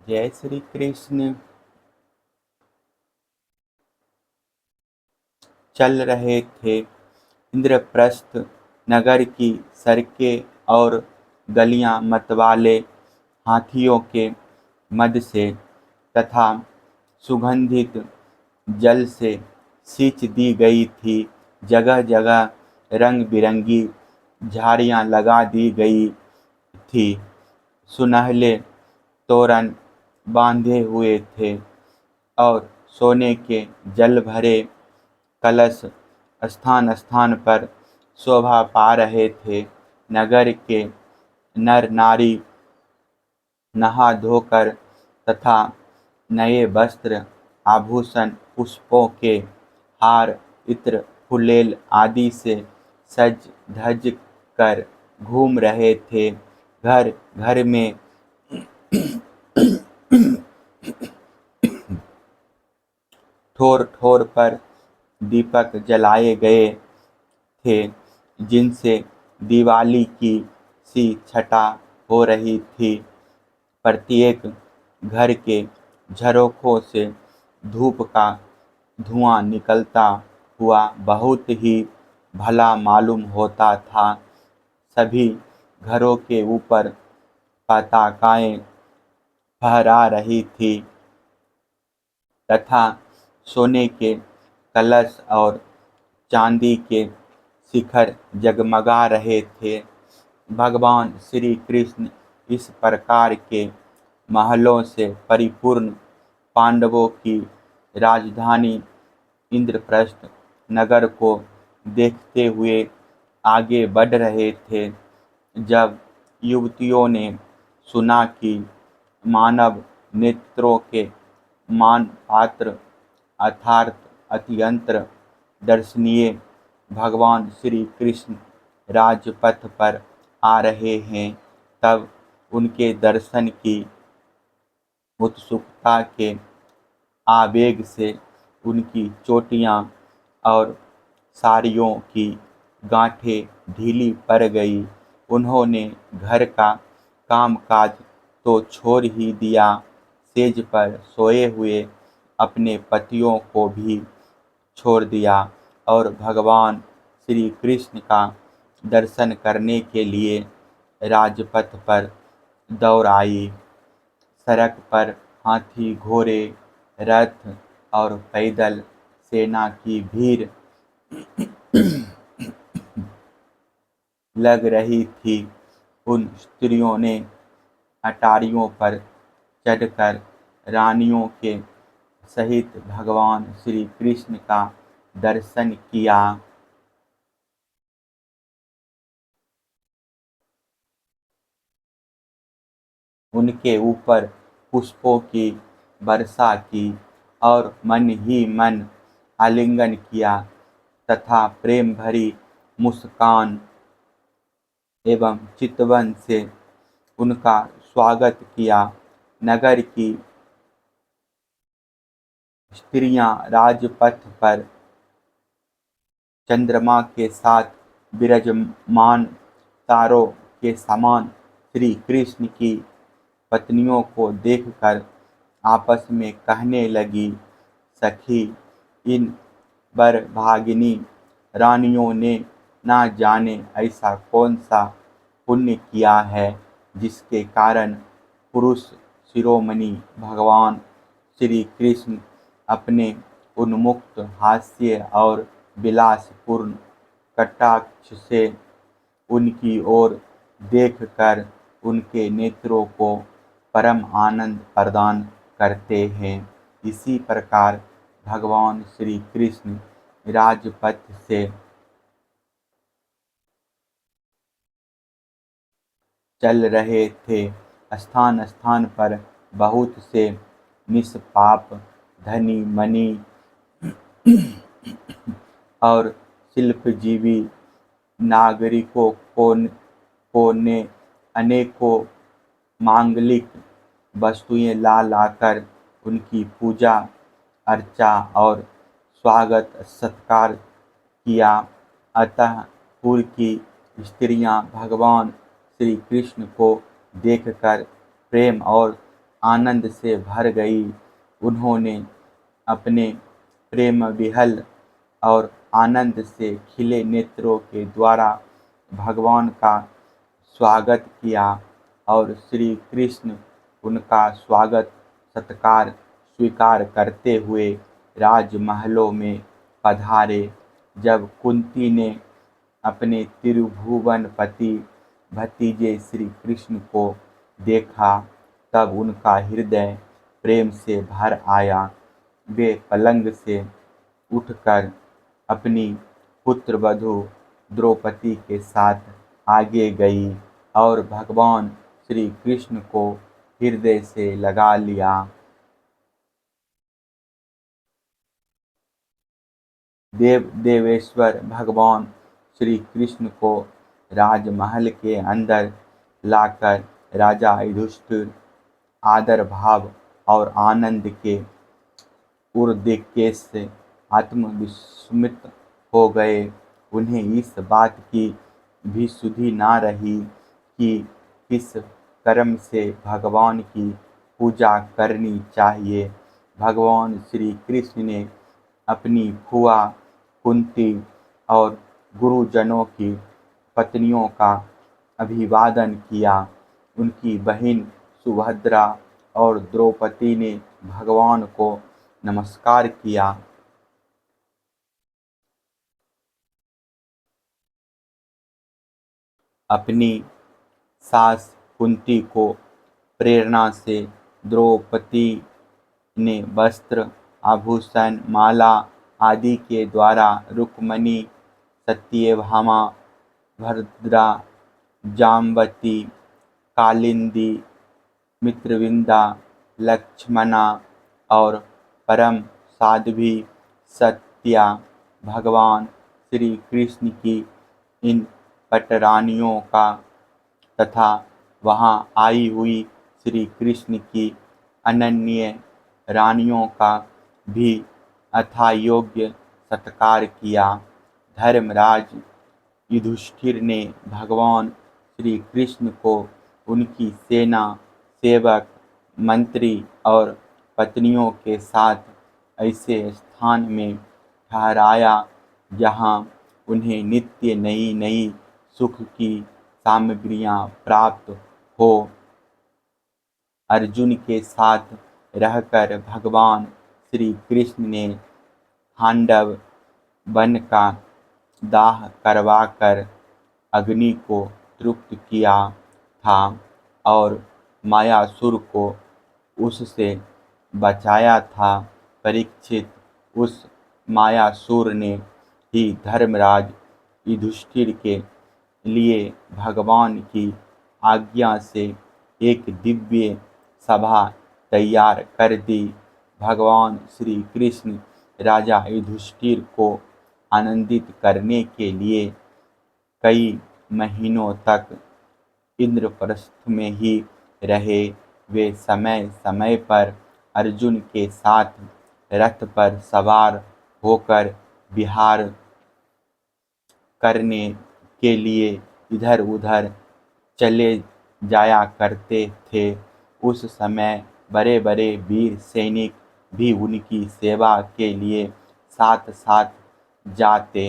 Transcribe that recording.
जय श्री कृष्ण। चल रहे थे इंद्रप्रस्थ नगर की सड़कें और गलियां मतवाले हाथियों के मद से तथा सुगंधित जल से सींच दी गई थी। जगह जगह रंग बिरंगी झाड़ियां लगा दी गई थी। सुनहले तोरण बांधे हुए थे और सोने के जल भरे कलश स्थान स्थान पर शोभा पा रहे थे। नगर के नर नारी नहा धोकर तथा नए वस्त्र आभूषण पुष्पों के हार इत्र फुलेल आदि से सज धज कर घूम रहे थे। घर घर में ठोर ठोर पर दीपक जलाए गए थे, जिनसे दिवाली की सी छटा हो रही थी। प्रत्येक घर के झरोखों से धूप का धुआं निकलता हुआ बहुत ही भला मालूम होता था। सभी घरों के ऊपर पताकाएं फहरा रही थी तथा सोने के कलश और चांदी के शिखर जगमगा रहे थे। भगवान श्री कृष्ण इस प्रकार के महलों से परिपूर्ण पांडवों की राजधानी इंद्रप्रस्थ नगर को देखते हुए आगे बढ़ रहे थे। जब युवतियों ने सुना कि मानव नेत्रों के मान पात्र अर्थात अत्यंत दर्शनीय भगवान श्री कृष्ण राजपथ पर आ रहे हैं, तब उनके दर्शन की उत्सुकता के आवेग से उनकी चोटियां और साड़ियों की गांठें ढीली पड़ गई। उन्होंने घर का कामकाज तो छोड़ ही दिया, सेज पर सोए हुए अपने पतियों को भी छोड़ दिया और भगवान श्री कृष्ण का दर्शन करने के लिए राजपथ पर दौड़ आई। सड़क पर हाथी घोड़े रथ और पैदल सेना की भीड़ लग रही थी। उन स्त्रियों ने अटारियों पर चढ़कर रानियों के सहित भगवान श्री कृष्ण का दर्शन किया। उनके ऊपर पुष्पों की वर्षा की और मन ही मन आलिंगन किया तथा प्रेम भरी मुस्कान एवं चितवन से उनका स्वागत किया। नगर की स्त्रियां राजपथ पर चंद्रमा के साथ विराजमान तारों के समान श्री कृष्ण की पत्नियों को देखकर आपस में कहने लगी, सखी, इन बरभागिनी रानियों ने ना जाने ऐसा कौन सा पुण्य किया है, जिसके कारण पुरुष शिरोमणि भगवान श्री कृष्ण अपने उन्मुक्त हास्य और विलासपूर्ण कटाक्ष से उनकी ओर देखकर उनके नेत्रों को परम आनंद प्रदान करते हैं। इसी प्रकार भगवान श्री कृष्ण राजपथ से चल रहे थे। स्थान स्थान पर बहुत से निष्पाप धनी मनी और शिल्पजीवी नागरिकों को ने अनेकों मांगलिक वस्तुएं ला लाकर उनकी पूजा अर्चा और स्वागत सत्कार किया। अतः पुर की स्त्रियां भगवान श्री कृष्ण को देखकर प्रेम और आनंद से भर गई। उन्होंने अपने प्रेम विहल और आनंद से खिले नेत्रों के द्वारा भगवान का स्वागत किया और श्री कृष्ण उनका स्वागत सत्कार स्वीकार करते हुए राजमहलों में पधारे। जब कुंती ने अपने त्रिभुवनपति भतीजे श्री कृष्ण को देखा तब उनका हृदय प्रेम से भर आया। वे पलंग से उठकर अपनी पुत्रवधू द्रौपदी के साथ आगे गई और भगवान श्री कृष्ण को हृदय से लगा लिया। देवेश्वर भगवान श्री कृष्ण को राजमहल के अंदर लाकर राजा युधिष्ठिर आदर भाव और आनंद के उद्रेक से आत्मविस्मित हो गए। उन्हें इस बात की भी सुधि ना रही कि किस कर्म से भगवान की पूजा करनी चाहिए। भगवान श्री कृष्ण ने अपनी फुआ कुंती और गुरुजनों की पत्नियों का अभिवादन किया। उनकी बहन सुभद्रा और द्रौपदी ने भगवान को नमस्कार किया। अपनी सास कुंती को प्रेरणा से द्रौपदी ने वस्त्र आभूषण माला आदि के द्वारा रुक्मिणी सत्यभामा भद्रा जाम्बवती कालिंदी मित्रविंदा लक्ष्मणा और परम साध्वी सत्या भगवान श्री कृष्ण की इन पटरानियों का तथा वहाँ आई हुई श्री कृष्ण की अनन्य रानियों का भी यथायोग्य सत्कार किया। धर्मराज युधिष्ठिर ने भगवान श्री कृष्ण को उनकी सेना सेवक मंत्री और पत्नियों के साथ ऐसे स्थान में ठहराया जहाँ उन्हें नित्य नई नई सुख की सामग्रियाँ प्राप्त हो। अर्जुन के साथ रहकर भगवान श्री कृष्ण ने खांडव वन का दाह करवाकर अग्नि को तृप्त किया था और मायासुर को उससे बचाया था। परीक्षित, उस मायासुर ने ही धर्मराज युधिष्ठिर के लिए भगवान की आज्ञा से एक दिव्य सभा तैयार कर दी। भगवान श्री कृष्ण राजा युधिष्ठिर को आनंदित करने के लिए कई महीनों तक इंद्रप्रस्थ में ही रहे। वे समय समय पर अर्जुन के साथ रथ पर सवार होकर विहार करने के लिए इधर उधर चले जाया करते थे। उस समय बड़े बड़े वीर सैनिक भी उनकी सेवा के लिए साथ साथ जाते।